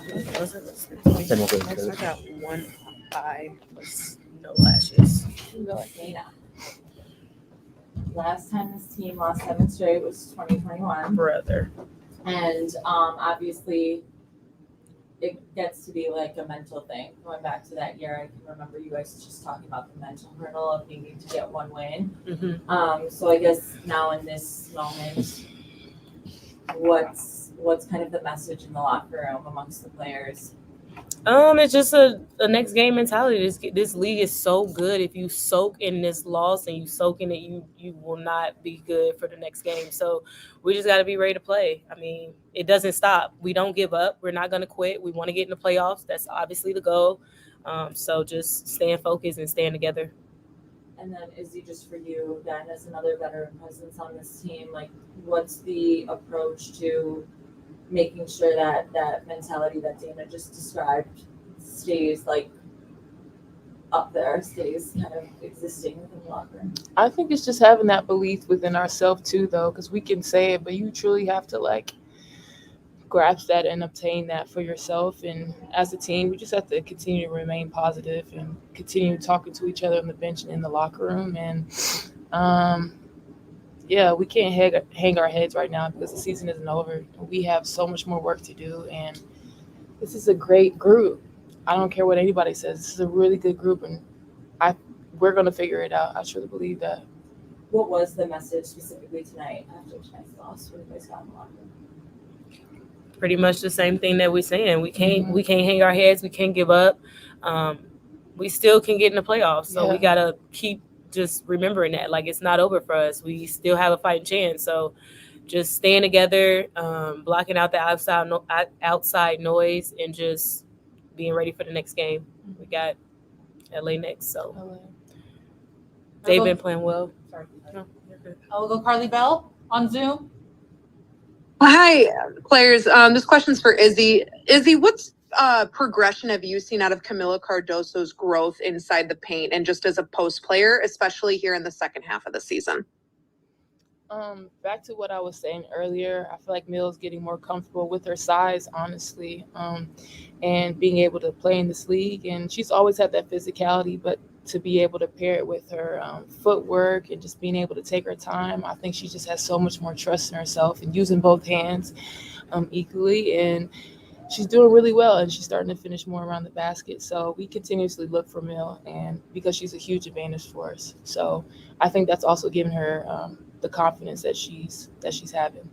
I got one eye with no lashes. Dana. Last time this team lost 7 straight was 2021. Brother. And obviously, it gets to be like a mental thing. Going back to that year, I can remember you guys just talking about the mental hurdle of needing to get one win. Mm-hmm. So I guess now in this moment, what's kind of the message in the locker room amongst the players? It's just a next game mentality. This league is so good. If you soak in this loss and you soak in it, you will not be good for the next game. So we just got to be ready to play. I mean, it doesn't stop. We don't give up. We're not going to quit. We want to get in the playoffs. That's obviously the goal. So just staying focused and staying together. And then Izzy, just for you, again, as another veteran presence on this team, like what's the approach to making sure that that mentality that Dana just described stays like up there, stays kind of existing within the locker room? I think it's just having that belief within ourselves too, though, because we can say it, but you truly have to like grasp that and obtain that for yourself. And as a team, we just have to continue to remain positive and continue talking to each other on the bench and in the locker room. And yeah, we can't hang our heads right now because the season isn't over. We have so much more work to do, and this is a great group. I don't care what anybody says. This is a really good group, and we're going to figure it out. I truly believe that. What was the message specifically tonight after tonight's loss? What did you guys got in the locker room? Pretty much the same thing that we're saying. We can't hang our heads. We can't give up. We still can get in the playoffs. So we got to keep just remembering that. Like, it's not over for us. We still have a fighting chance. So just staying together, blocking out the outside noise, and just being ready for the next game. We got LA next. So they've been playing well. Sorry. No, you're good. I'll go Carly Bell on Zoom. Hi, players. This question's for Izzy. Izzy, what's progression have you seen out of Camila Cardoso's growth inside the paint and just as a post player, especially here in the second half of the season? Back to what I was saying earlier, I feel like Mills getting more comfortable with her size, honestly, and being able to play in this league. And she's always had that physicality, but to be able to pair it with her footwork and just being able to take her time, I think she just has so much more trust in herself and using both hands equally. And she's doing really well, and she's starting to finish more around the basket. So we continuously look for Mill, and because she's a huge advantage for us. So I think that's also giving her the confidence that she's having.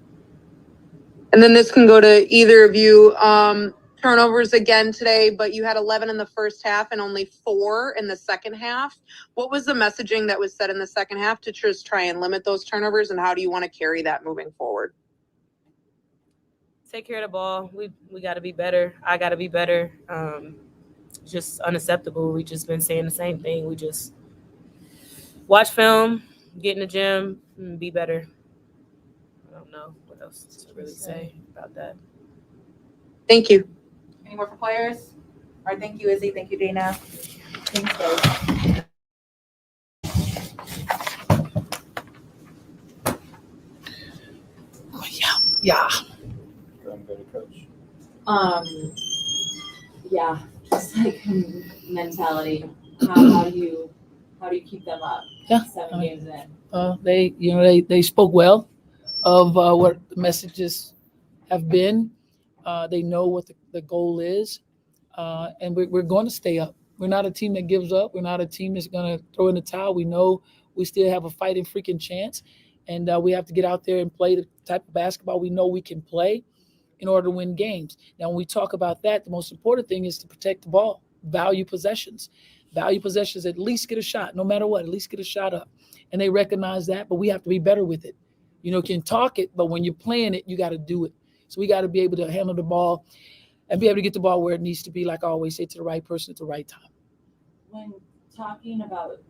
And then this can go to either of you. Turnovers again today, but you had 11 in the first half and only 4 in the second half. What was the messaging that was said in the second half to just try and limit those turnovers, and how do you want to carry that moving forward? Take care of the ball. We got to be better. I got to be better. Just unacceptable. We just been saying the same thing. We just watch film, get in the gym, and be better. I don't know what else to really say about that. Thank you. Any more for players? All right, thank you, Izzy. Thank you, Dana. Thanks, guys. Yeah. Go and go to Coach. Yeah, just like mentality. How do you keep them up? Yeah, 7 games in. They spoke well of what the messages have been. They know what the goal is, and we're going to stay up. We're not a team that gives up. We're not a team that's going to throw in the towel. We know we still have a fighting freaking chance, and we have to get out there and play the type of basketball we know we can play in order to win games. Now, when we talk about that, the most important thing is to protect the ball, value possessions. Value possessions, at least get a shot, no matter what, at least get a shot up. And they recognize that, but we have to be better with it. You can talk it, but when you're playing it, you got to do it. So we got to be able to handle the ball and be able to get the ball where it needs to be, like I always say, to the right person at the right time. When talking about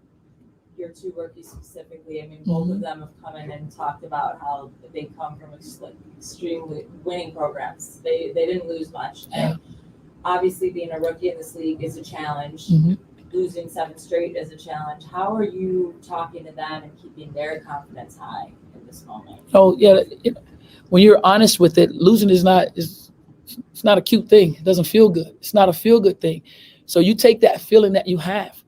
your 2 rookies specifically, I mean, both of them have come in and talked about how they come from extremely winning programs. They didn't lose much. Yeah. And obviously being a rookie in this league is a challenge. Losing 7 straight is a challenge. How are you talking to them and keeping their confidence high in this moment? So, yeah, when you're honest with it, losing is It's not a cute thing. It doesn't feel good. It's not a feel good thing. So you take that feeling that you have,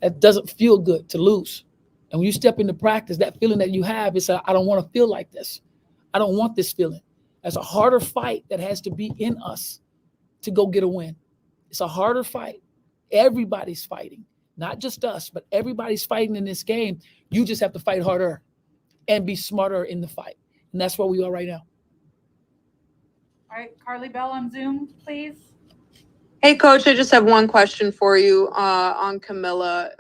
that doesn't feel good to lose. And when you step into practice, that feeling that you have is, I don't want to feel like this. I don't want this feeling. That's a harder fight that has to be in us to go get a win. It's a harder fight. Everybody's fighting, not just us, but everybody's fighting in this game. You just have to fight harder and be smarter in the fight. And that's where we are right now. All right, Carly Bell on Zoom, please. Hey, Coach, I just have one question for you on Camilla.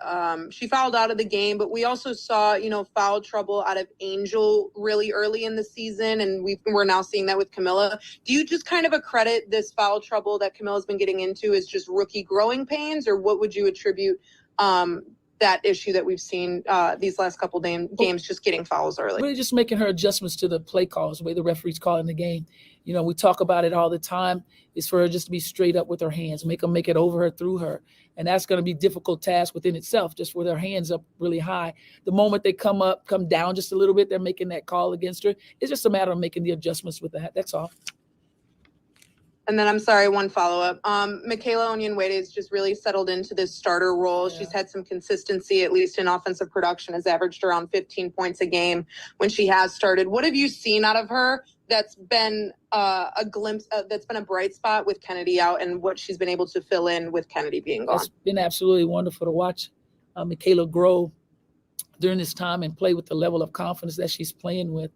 She fouled out of the game, but we also saw, foul trouble out of Angel really early in the season, and we're now seeing that with Camilla. Do you just kind of accredit this foul trouble that Camilla's been getting into as just rookie growing pains, or what would you attribute that issue that we've seen these last couple games just getting fouls early? Really just making her adjustments to the play calls, the way the referees call in the game. We talk about it all the time. It's for her just to be straight up with her hands, make it over her, through her. And that's going to be a difficult task within itself, just with her hands up really high. The moment they come down just a little bit, they're making that call against her. It's just a matter of making the adjustments with that. That's all. And then I'm sorry, one follow-up. Michaela Onyenwere has just really settled into this starter role. Yeah. She's had some consistency, at least in offensive production, has averaged around 15 points a game when she has started. What have you seen out of her that's been a glimpse, that's been a bright spot with Kennedy out, and what she's been able to fill in with Kennedy being gone? It's been absolutely wonderful to watch Michaela grow during this time and play with the level of confidence that she's playing with.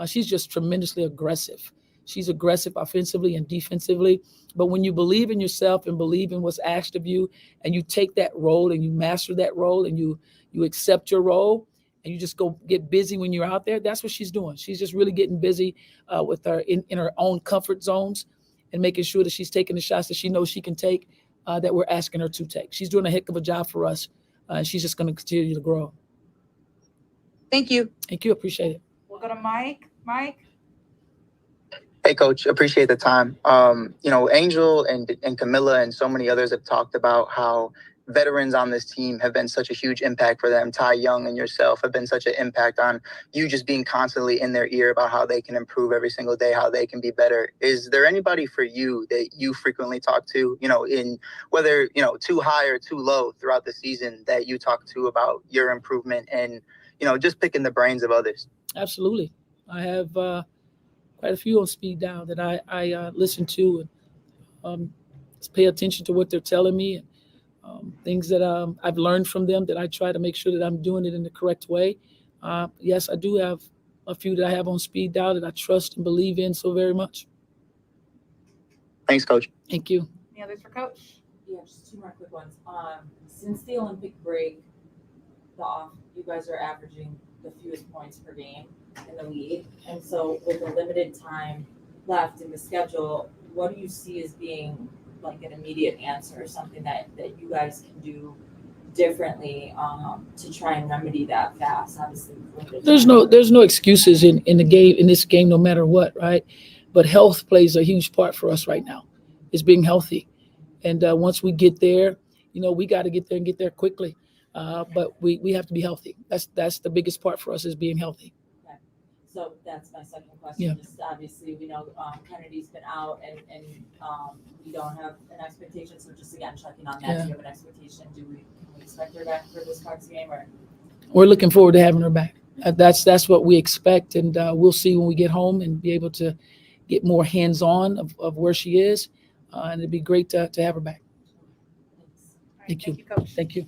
She's just tremendously aggressive. She's aggressive offensively and defensively. But when you believe in yourself and believe in what's asked of you, and you take that role and you master that role and you accept your role, and you just go get busy when you're out there, that's what she's doing. She's just really getting busy with her in her own comfort zones and making sure that she's taking the shots that she knows she can take, that we're asking her to take. She's doing a heck of a job for us, and she's just going to continue to grow. Thank you. Thank you. Appreciate it. We'll go to Mike. Mike? Hey, Coach, appreciate the time. Angel and Camilla and so many others have talked about how veterans on this team have been such a huge impact for them. Ty Young and yourself have been such an impact on you, just being constantly in their ear about how they can improve every single day, how they can be better. Is there anybody for you that you frequently talk to, in whether, too high or too low throughout the season, that you talk to about your improvement and, just picking the brains of others? Absolutely. I have quite a few on speed dial that I listen to and just pay attention to what they're telling me, and things that I've learned from them, that I try to make sure that I'm doing it in the correct way. Yes, I do have a few that I have on speed dial that I trust and believe in so very much. Thanks, Coach. Thank you. Any others for Coach? Yeah, just two more quick ones. Since the Olympic break, you guys are averaging the fewest points per game in the league. And so with the limited time left in the schedule, what do you see as being like an immediate answer, something that you guys can do differently to try and remedy that fast? Obviously, there's no excuses in this game, no matter what, right? But health plays a huge part for us right now. Is being healthy, and once we get there, we got to get there and get there quickly. But we have to be healthy. That's the biggest part for us, is being healthy. Okay. So that's my second question. Yeah. Just obviously we know Kennedy's been out and we don't have an expectation. So just again checking on that. Yeah. Do you have an expectation? Can we expect her back for this Card's game, or? We're looking forward to having her back. That's what we expect, and we'll see when we get home and be able to get more hands-on of where she is, and it'd be great to have her back. All right, Thank you. Coach. Thank you.